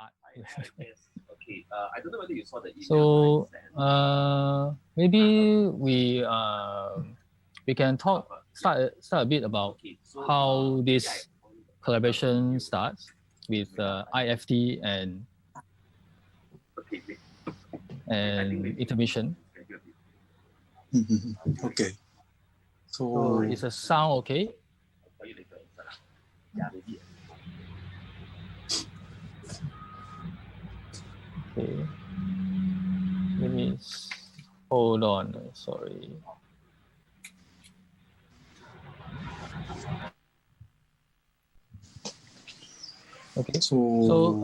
art. I don't know whether you saw the email. So maybe we can start a bit about how this collaboration starts with IFT and intermission. Okay. So is the sound okay? Okay. Let me hold on. Sorry. Okay. So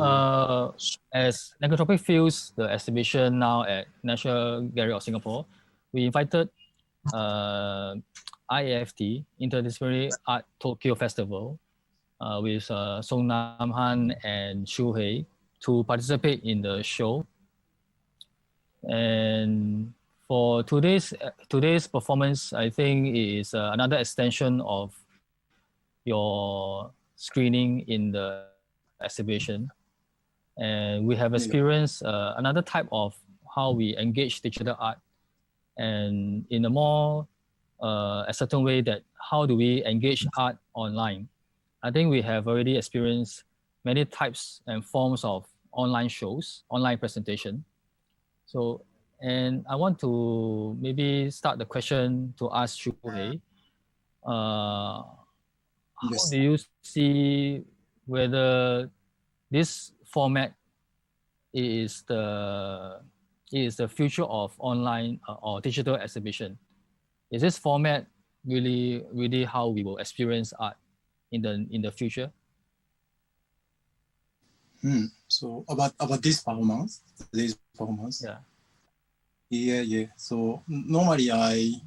as Negentropic Fields, the exhibition now at National Gallery of Singapore, we invited IFT, Interdisciplinary Art Tokyo Festival, with Song Nam Han and Shuhei to participate in the show. And for today's performance, I think is another extension of your screening in the exhibition. And we have experienced another type of how we engage digital art, and in a more a certain way that how do we engage art online. I think we have already experienced many types and forms of online shows, online presentation. So, and I want to maybe start the question to ask Shuhei. How do you see whether this format is the future of online or digital exhibition? Is this format really how we will experience art in the future? So about this performance, yeah. So normally I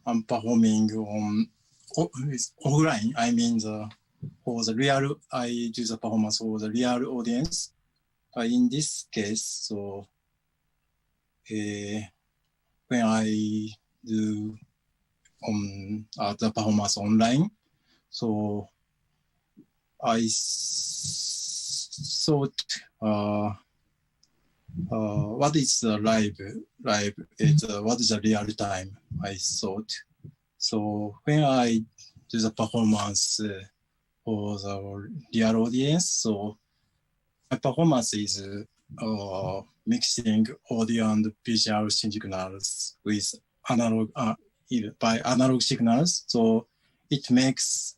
am performing on offline. I mean for the real, I do the performance for the real audience. In this case, so when I do the performance online, so I thought what is the live? It's what is the real time? I thought. So when I do the performance for the real audience, so my performance is mixing audio and visual signals with analog by analog signals. So it makes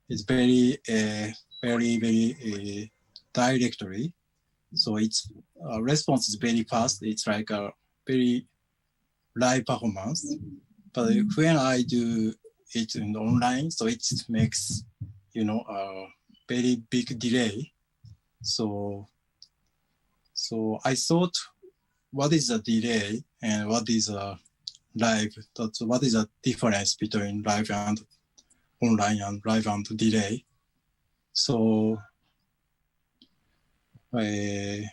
it very directly. So its response is very fast. It's like a very live performance. But when I do it in online, so it makes a very big delay. So I thought, what is the delay and what is a live? What is the difference between live and online and live and delay? So I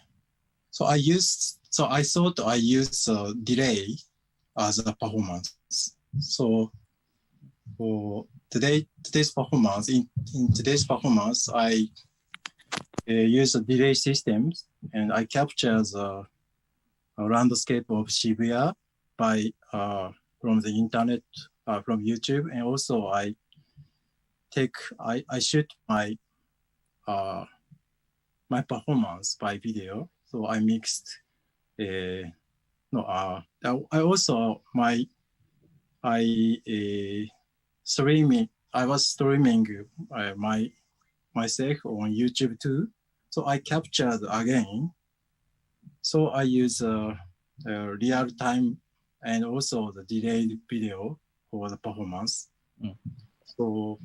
thought I used delay as a performance. So for today's performance, in today's performance, I use delay systems, and I capture the landscape of Shibuya from the internet, from YouTube, and also I shoot my performance by video. So I mixed. I was streaming myself on YouTube too. So I captured again. So I use real time and also the delayed video for the performance. So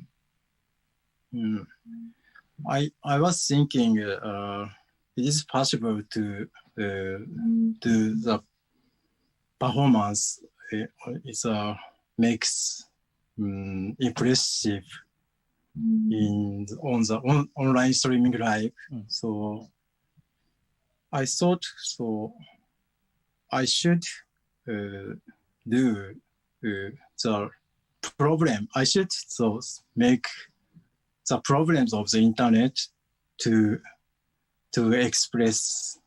I was thinking it is possible to do the performance. It's makes impressive on the online streaming live. So I thought I should do the problem. I should make the problems of the internet to to express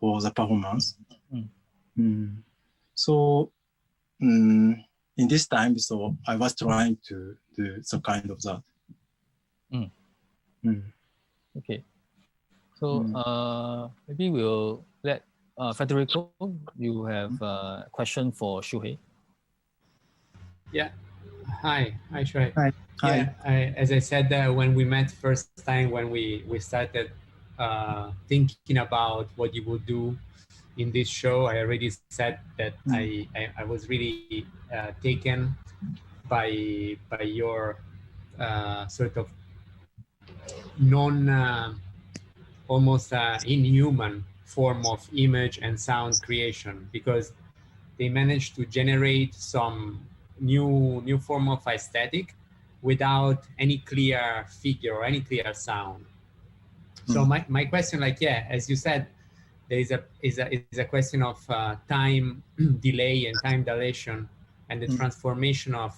for the performance. So in this time, so I was trying to do some kind of that. Okay. So maybe we'll let Federico, you have a question for Shuhei. Yeah. Hi, Shuhei. Hi. Yeah, as I said, when we met first time, when we started thinking about what you would do in this show, I already said that I was really taken by your sort of almost inhuman form of image and sound creation, because they managed to generate some new form of aesthetic without any clear figure or any clear sound. So my question, like, yeah, as you said, there is a question of time delay and time dilation, and the transformation of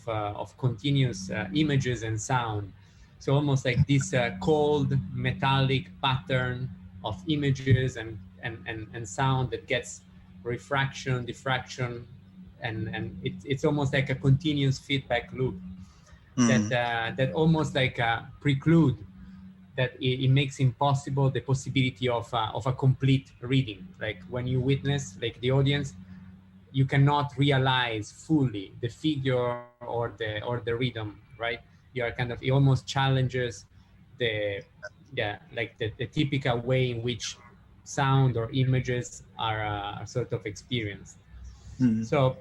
continuous images and sound. So almost like this cold metallic pattern of images and sound that gets refraction, diffraction, and it's almost like a continuous feedback loop that almost like preclude that it makes impossible the possibility of a complete reading. Like when you witness, like the audience, you cannot realize fully the figure or the rhythm, right? You are kind of, it almost challenges the typical way in which sound or images are sort of experienced. So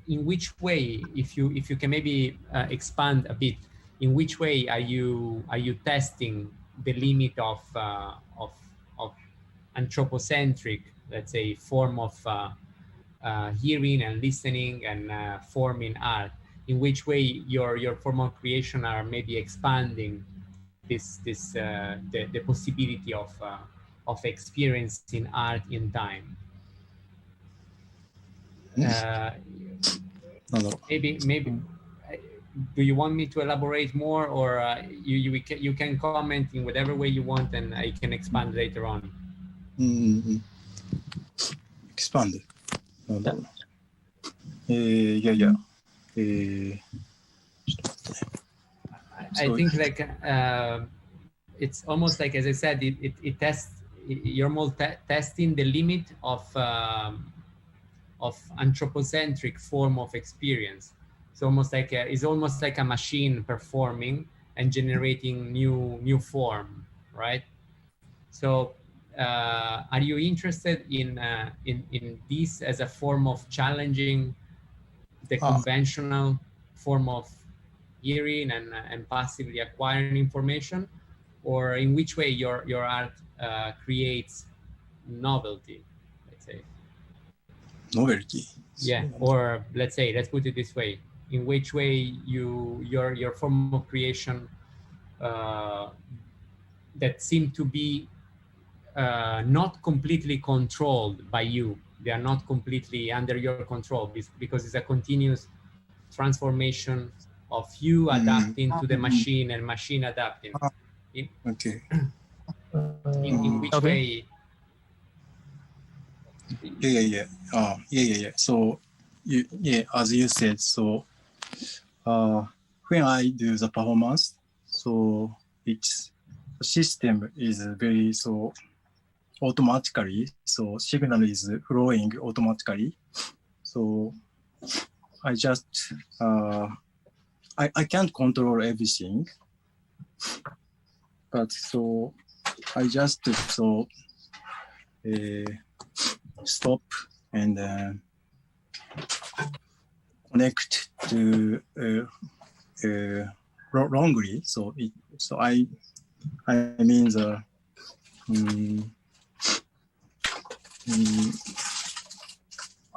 in which way, if you can maybe expand a bit, in which way are you testing the limit of anthropocentric, let's say, form of hearing and listening and form in art? In which way your form of creation are maybe expanding the possibility of experiencing art in time? Maybe do you want me to elaborate more, or you can comment in whatever way you want, and I can expand later on. Expand. I think like it's almost like, as I said, it tests, you're more testing the limit of anthropocentric form of experience. It's almost like a machine performing and generating new form, right? So are you interested in this as a form of challenging the conventional form of hearing and passively acquiring information, or in which way your art creates novelty, let's say? Novelty. Yeah, or let's put it this way: in which way your form of creation that seem to be not completely controlled by you. They are not completely under your control, because it's a continuous transformation of you adapting to the machine and machine adapting. Okay. In which way? Yeah. So, as you said, so when I do the performance, so its system is very so automatically, so signal is flowing automatically. So I just I can't control everything, but so I just so stop and connect to wrongly. So I mean the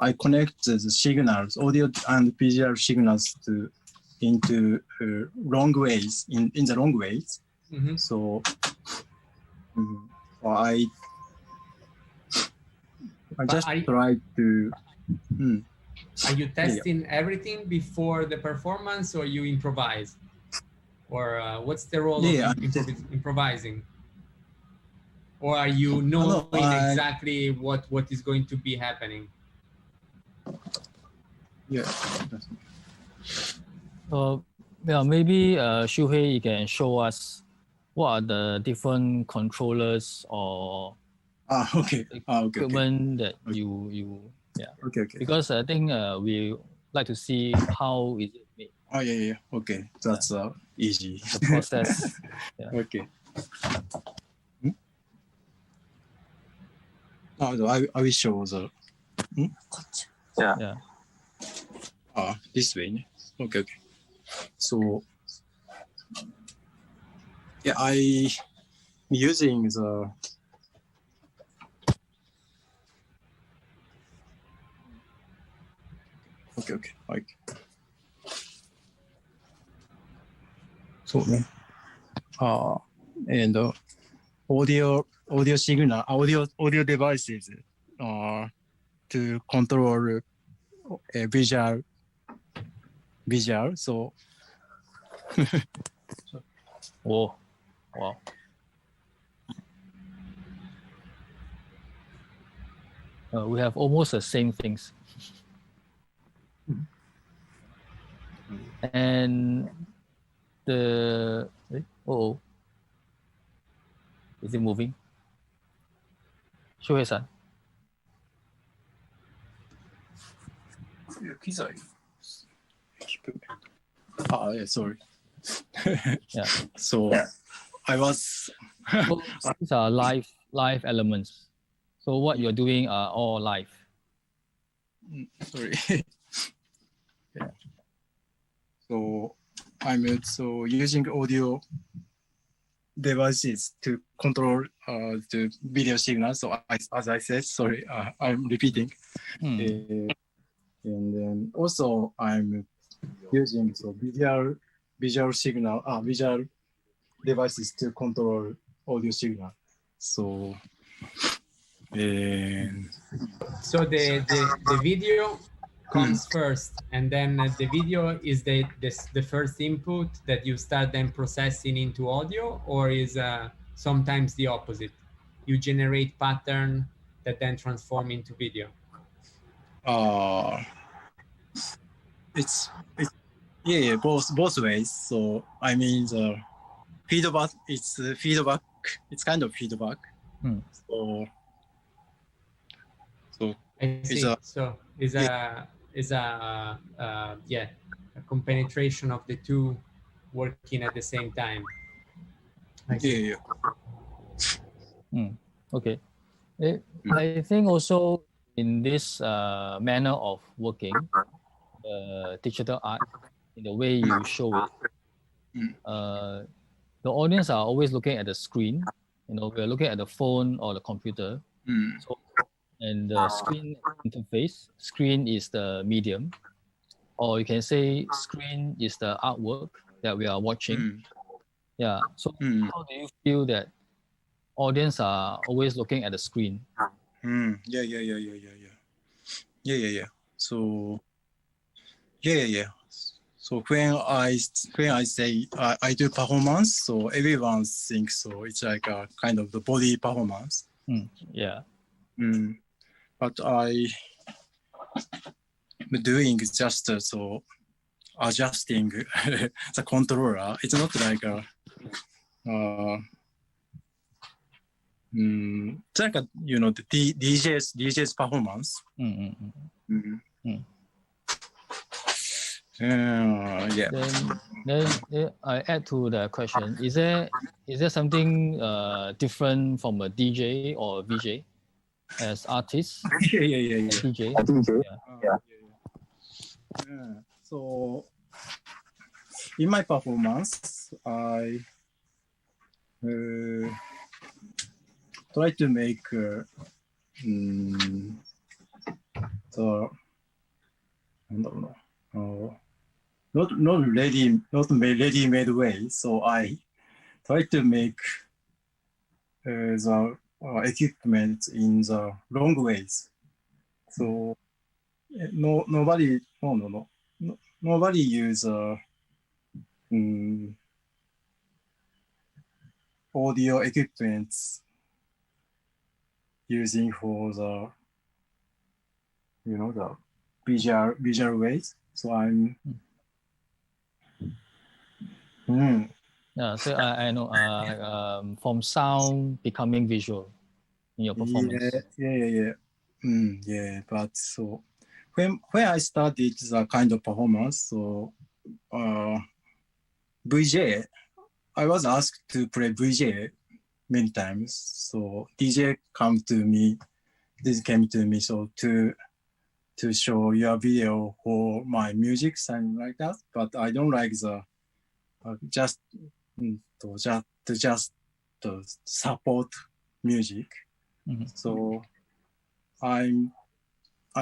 I connect the signals, audio and visual signals into wrong ways, in the wrong ways. So I just try to. Are you testing everything before the performance, or you improvise? or what's the role Yeah, of improvising? Or are you knowing exactly what is going to be happening? Yeah. Yeah, maybe Shuhei, you can show us what are the different controllers or Okay. Okay. equipment that you yeah. Okay. Because I think we like to see how is it made. Oh yeah. Okay. That's easy. The process. Yeah. Okay. I will show the. Yeah. This way. Okay. So yeah, I using the. Okay. Like. So and audio signal, audio devices to control visual. So Oh, wow. We have almost the same things. And the is it moving? Shuhei-san. yeah, sorry. Yeah. So I was. So these are live elements. So what you're doing are all live. Sorry. Yeah. So I'm using audio devices to control the video signal. So as I said, sorry, I'm repeating. And then also I'm using visual signal, visual devices to control audio signal. So the video comes first, and then the video is the first input that you start then processing into audio, or is sometimes the opposite? You generate pattern that then transform into video. It's both ways. So I mean the feedback. It's feedback. It's kind of feedback. So I see. Is a compenetration of the two working at the same time. Yeah. Okay. I think also in this manner of working, digital art, in the way you show it, the audience are always looking at the screen. We're looking at the phone or the computer. So, and the screen interface, screen is the medium, or you can say screen is the artwork that we are watching. Yeah. So how do you feel that audience are always looking at the screen? Yeah. So So when I say I do performance, so everyone thinks so it's like a kind of the body performance. Yeah. But I'm doing just so adjusting the controller. It's not like a it's like a the DJ's performance. Yeah. Then I add to the question: Is there something different from a DJ or a VJ as artists? Yeah. DJ. So in my performance, I try to make not ready-made way. So I try to make the equipment in the wrong ways. So nobody use audio equipment using for the the visual ways. So I'm Yeah, so I know from sound becoming visual in your performance. yeah. But so when I started the kind of performance, so VJ, I was asked to play VJ many times. So DJ came to me, so to show your video for my music, something like that. But I don't like the just to support music. Mm-hmm. So I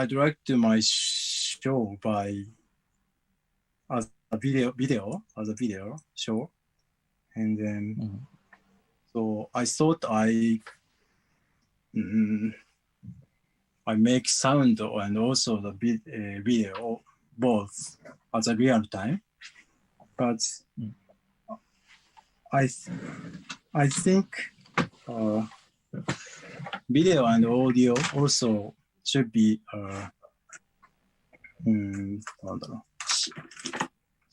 direct my show by as a video show, and then so I thought I make sound and also the video both at a real time, but I think video and audio also should be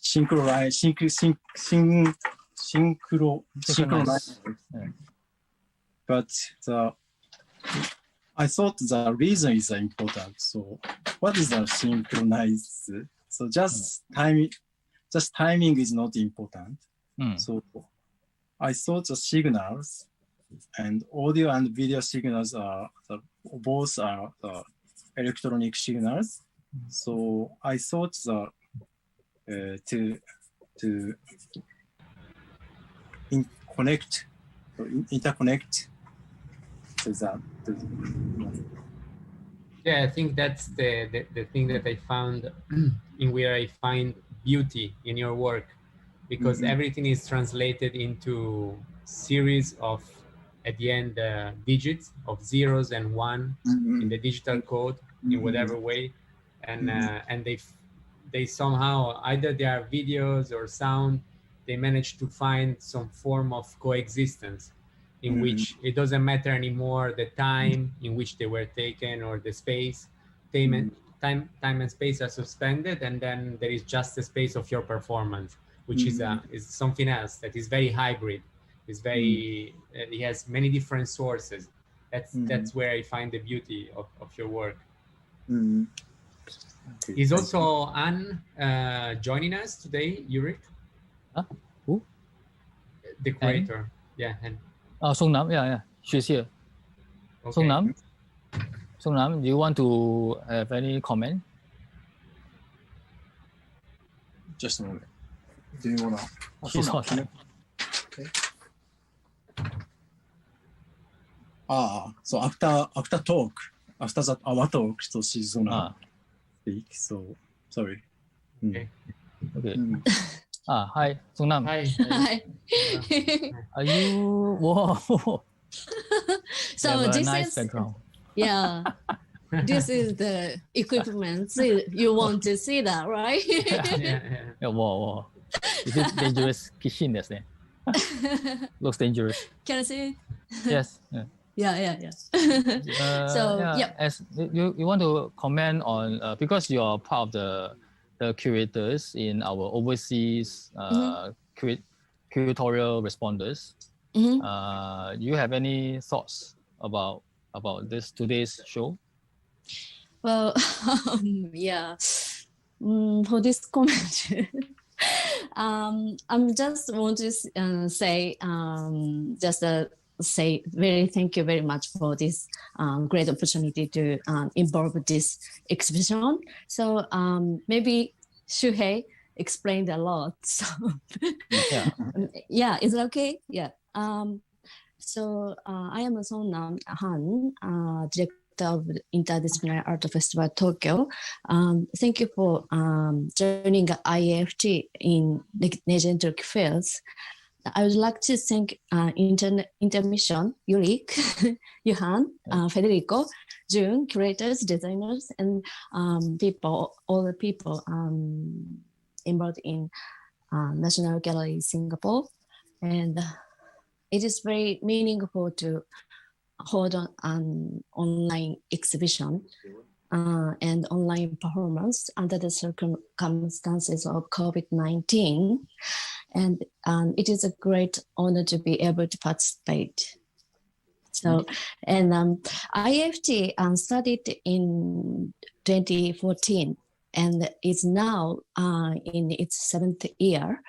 synchronized. But I thought the reason is important. So what is the synchronized? So just timing is not important. So I thought the signals and audio and video signals are both are electronic signals. So I thought to interconnect to that. Yeah, I think that's the thing that I found in where I find beauty in your work, because everything is translated into series of, at the end, digits of zeros and one in the digital code in whatever way, and they somehow, either they are videos or sound, they manage to find some form of coexistence in which it doesn't matter anymore the time in which they were taken or the space. Time and space are suspended, and then there is just the space of your performance, which is something else that is very hybrid. It's very it has many different sources. That's where I find the beauty of your work. Okay. Is also Anne joining us today, Yurik? Huh? Who? The creator. Yeah, Anne. Songnam, yeah, she's here. Okay. Songnam, do you want to have any comment? Just a moment. Do you wanna? She's hot. Okay. So after talk, after that our talk, so she's gonna speak. So sorry. Okay. Hi, Songnam. Hi. Are you? Whoa. So this nice is background. Yeah. This is the equipment. So you want to see that, right? Yeah, wow. Is it dangerous kitchen that's there? Looks dangerous. Can I see it? Yes. Yeah. As you want to comment on because you are part of the curators in our overseas curatorial responders. You have any thoughts about today's show? Well, for this comment, I'm just want to say very thank you very much for this great opportunity to involve this exhibition. So maybe Shuhei explained a lot. So is it okay? Yeah. So I am Songnam Han, director of Interdisciplinary Art Festival Tokyo. Thank you for joining IAFT in Negentropic Fields. I would like to thank Intermission, Yurik, Johan, Federico, June, curators, designers, and all the people involved in National Gallery Singapore. And it is very meaningful to hold an online exhibition and online performance under the circumstances of COVID-19. And it is a great honor to be able to participate. So, and IFT started in 2014 and is now in its 7th year.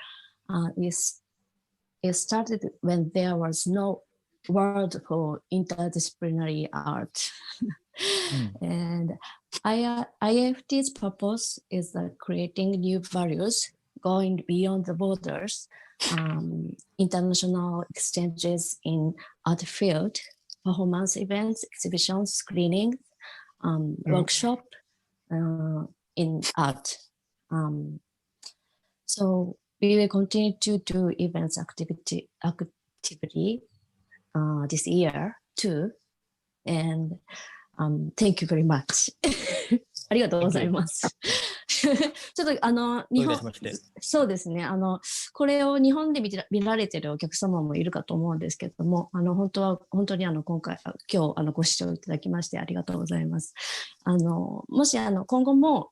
It started when there was no word for interdisciplinary art. And IFT's purpose is creating new values, going beyond the borders, international exchanges in art field, performance events, exhibitions, screenings, workshop in art. So we will continue to do events activity this year too. And thank you very much. ありがとうございます。ちょっと日本、そうですね。これを日本で見られてるお客様もいるかと思うんですけれども、本当に今日ご視聴いただきましてありがとうございます。もし今後も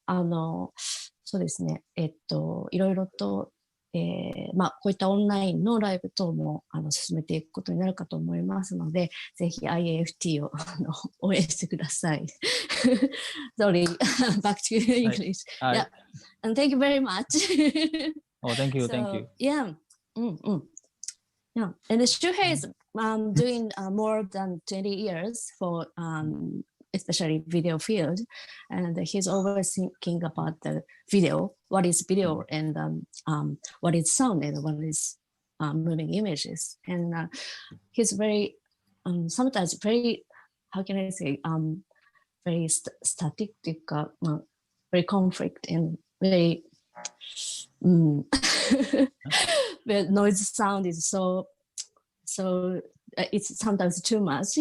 そうですね。いろいろとこういったオンラインのライブ等も進めていくことになるかと思いますので、ぜひ IAFT を応援してください。Sorry, back to English. Yeah, and thank you very much. Oh, thank you, thank you. Yeah, yeah. And Shuhei is doing more than 20 years for especially video field, and he's always thinking about the video, what is video, and what is sound, and what is moving images. And he's very sometimes very, how can I say, very static, very conflict, and very the noise sound is so it's sometimes too much.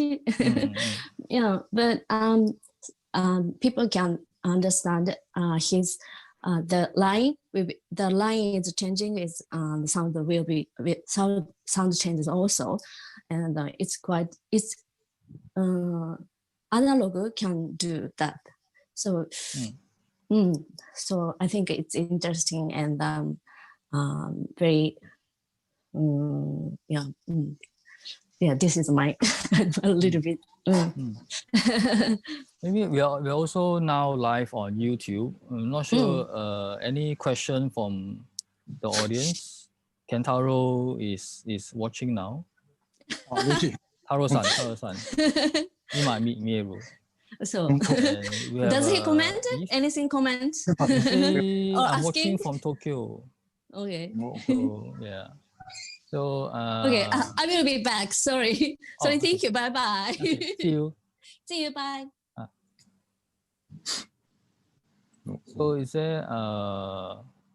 Yeah, but people can understand his the line is changing. Is the sound will be sound changes also, and it's analog can do that. So so I think it's interesting and very yeah, this is my a little bit. Maybe we're also now live on YouTube. I'm not sure any question from the audience. Kentaro is watching now. Taro-san. 今見える。So And does he comment? If? Anything comment? Say, Or I'm watching asking? from Tokyo. Okay. So yeah. So Okay, I will be back. Sorry. Sorry. okay. Thank you. Bye bye. Okay, see you. See you. Bye. So is there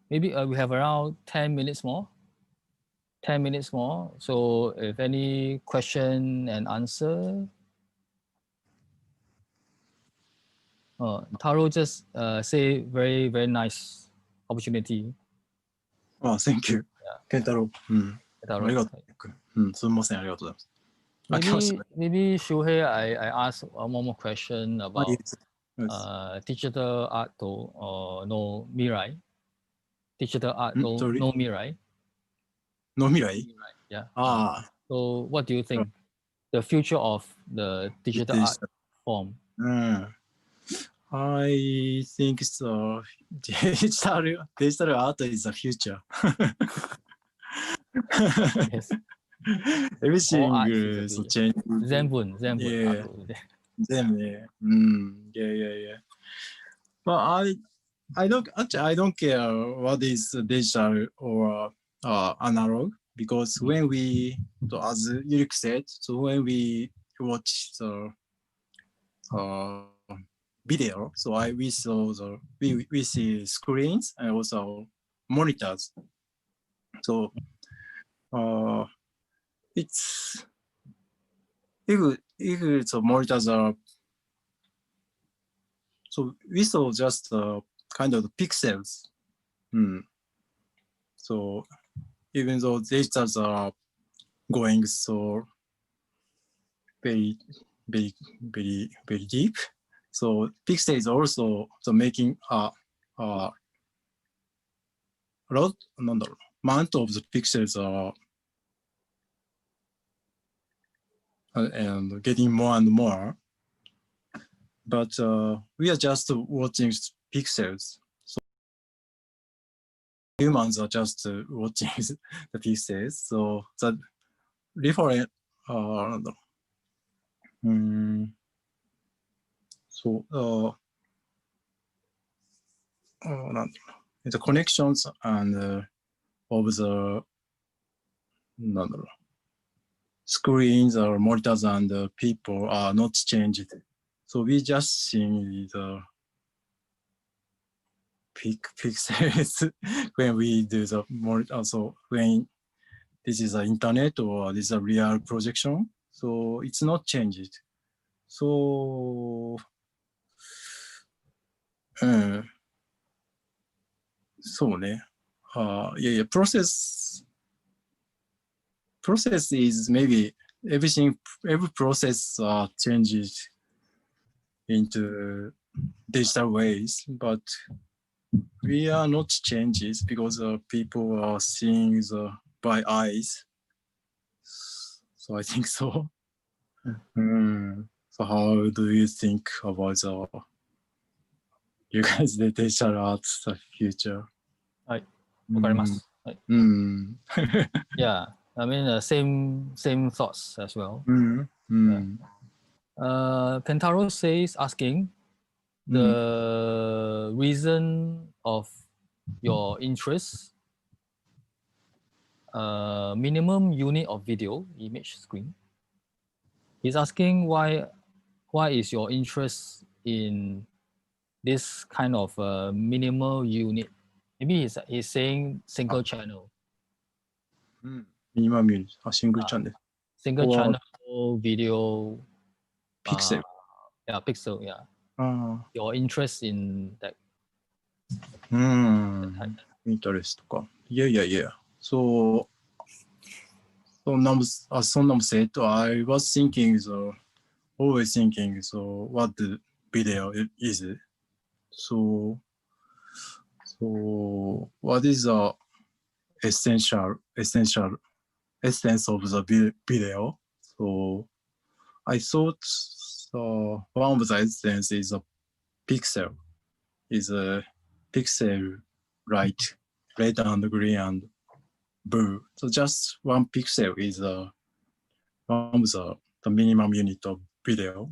maybe we have around 10 minutes more. 10 minutes more. So if any question and answer, Taro just say very, very nice opportunity. Oh, thank you. Kentaro. Taro. ありがとう。すみません、ありがとうございます。 Maybe Shuhei, I ask one more question about digital art no mirai. Digital art no mirai. No mirai? Yeah. So what do you think? The future of the digital art form? I think so. Digital art is the future. Yes. Everything is change. Zenbun. Yeah. Yeah. But I don't care what is digital or analog, because when we, as Yurik said, so when we watch the video, so we see screens and also monitors. So it's if the monitors are, so we saw just kind of pixels. So even though digitals are going so very, very, very, very deep. So pixel is also so making a lot, amount of the pixels are and getting more and more. But we are just watching pixels. So humans are just watching the pixels. So the reference, so the connections and of the screens or monitors and people are not changed. So we just see the pixels when we do the monitor. So when this is the internet or this is a real projection, so it's not changed. Soそうね。process is maybe every process changes into digital ways, but we are not changes because people are seeing by eyes. So I think so. So how do you think about you guys the digital arts the future? はい、わかります。はい。Yeah, I mean same thoughts as well. Kentaro says asking the reason of your interest, minimum unit of video image screen. He's asking why is your interest in this kind of minimal unit? Maybe he's saying single channel. Minimum unit, a single channel. Single channel video. Pixel. Yeah, pixel. Yeah. Your interest in that. Interest とか。Yeah. So Sonam said, I was thinking, always thinking, what the video is. So what is the essence of the video? So I thought one of the essence is a pixel, light, red and green and blue. So just one pixel is one of the minimum unit of video.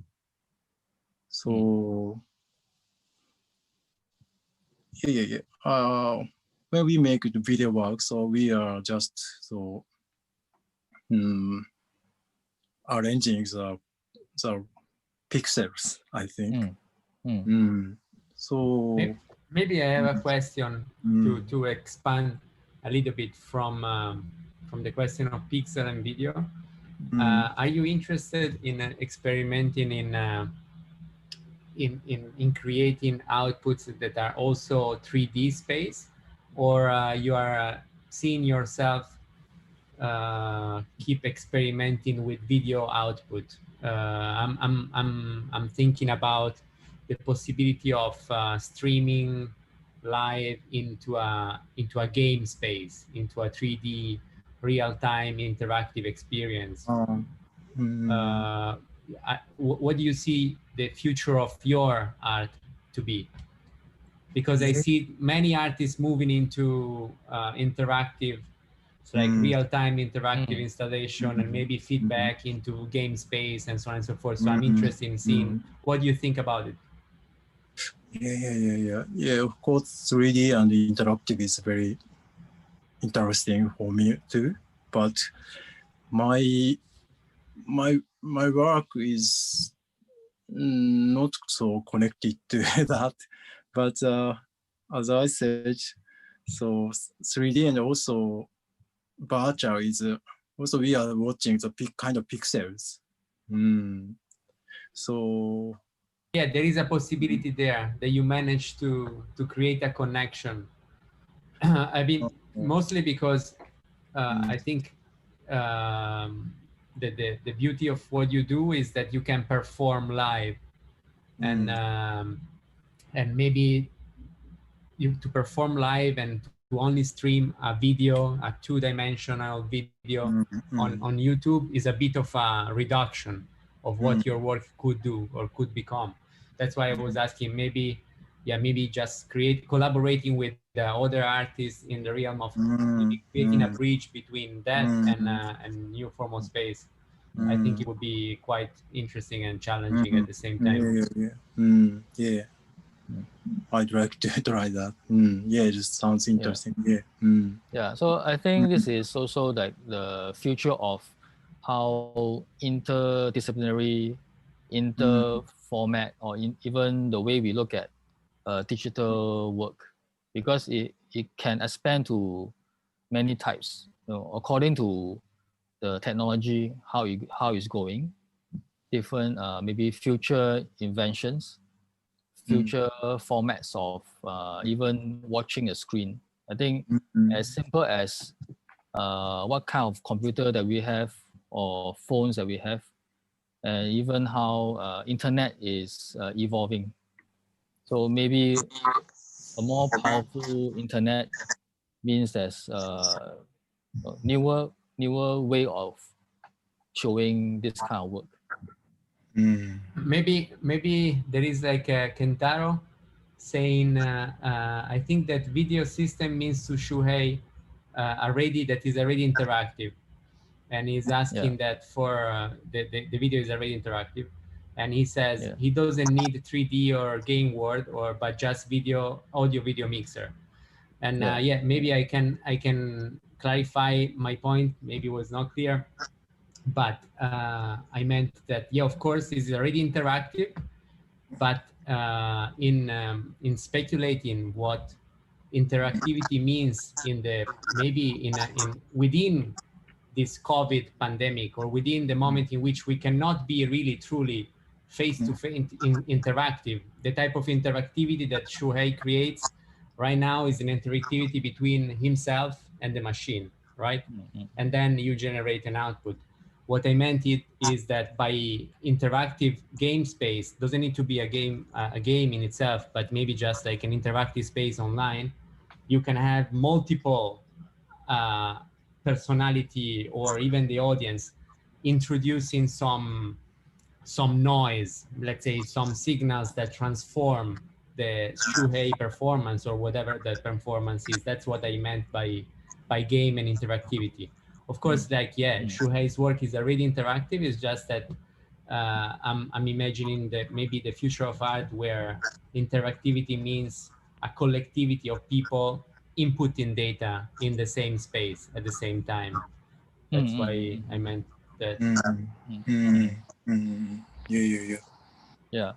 So yeah. When we make the video work, so we are just arranging the pixels, I think. So maybe I have a question to expand a little bit from the question of pixel and video. Are you interested in experimenting in creating outputs that are also 3D space, or you are seeing yourself keep experimenting with video output? I'm thinking about the possibility of streaming live into a game space, into a 3D real-time interactive experience. What do you see the future of your art to be? Because I see many artists moving into interactive, like real-time interactive installation and maybe feedback into game space and so on and so forth. So I'm interested in seeing what do you think about it? Yeah, of course 3D and interactive is very interesting for me too, but my work is not so connected to that. But as I said, so 3D and also virtual is also we are watching the kind of pixels. So yeah, there is a possibility there that you manage to create a connection. I mean, mostly because I think the beauty of what you do is that you can perform live, and maybe to perform live and to only stream a video, a two-dimensional video on YouTube is a bit of a reduction of what your work could do or could become. That's why I was asking, maybe just collaborating with other artists in the realm of maybe creating a bridge between that and new form of space. I think it would be quite interesting and challenging at the same time. Yeah. I'd like to try that. Yeah, it just sounds interesting. Yeah. Yeah. So I think this is also like the future of how interdisciplinary, inter-format, or even the way we look at digital work, because it can expand to many types. According to the technology, how it's going, different maybe future inventions, future formats of even watching a screen. I think as simple as what kind of computer that we have or phones that we have, and even how internet is evolving. So maybe a more powerful internet means there's a newer way of showing this kind of work. Maybe there is like a Kentaro saying, I think that video system means to Shuhei that is already interactive, and he's asking that for the video is already interactive, and he says he doesn't need 3D or game world but just audio video mixer. And maybe I can clarify my point. Maybe it was not clear, but I meant that of course this is already interactive, but in speculating what interactivity means within this COVID pandemic, or within the moment in which we cannot be really truly face-to-face interactive, the type of interactivity that Shuhei creates right now is an interactivity between himself and the machine, right? And then you generate an output. What I meant is that by interactive game space, doesn't need to be a game in itself, but maybe just like an interactive space online, you can have multiple personality, or even the audience introducing some noise, let's say some signals that transform the Shuhei performance or whatever that performance is. That's what I meant by game and interactivity. Of course, Shuhei's work is already interactive. It's just that I'm imagining that maybe the future of art where interactivity means a collectivity of people inputting data in the same space at the same time. That's why I meant that. Yeah.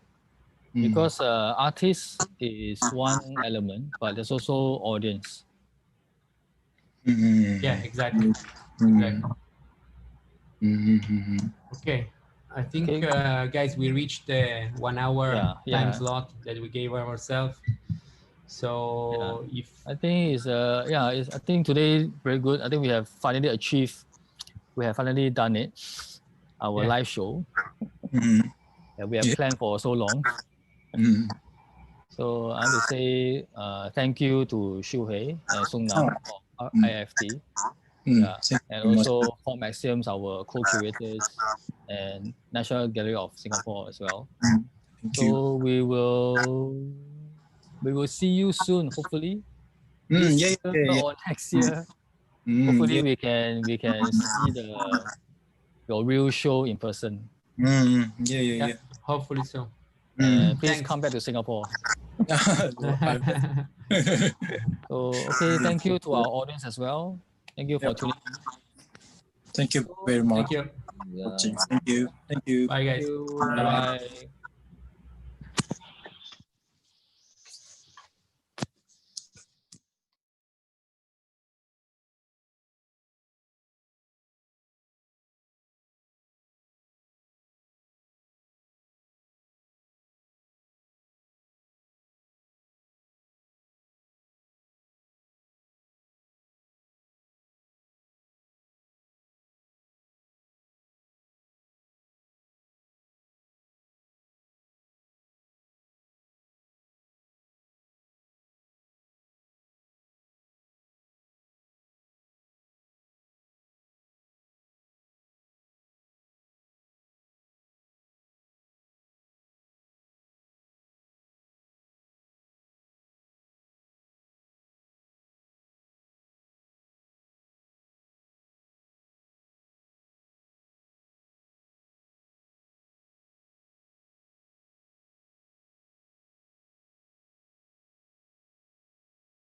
Because artist is one element, but there's also audience. Yeah, exactly. Okay. I think, guys, we reached the 1 hour time slot that we gave ourselves. So I think I think today very good. I think we have finally done it, our live show. We have planned for so long. So I want to say thank you to Shuhei and Sungnam of IFT. And also formAxioms, our co-curators, and National Gallery of Singapore as well. So we will see you soon, hopefully. Or next year. Hopefully we can see your real show in person. Hopefully so. Please come back to Singapore. So thank you to our audience as well. Thank you for tuning in. Thank you very much. Thank you. Thank you. Bye, guys. Bye.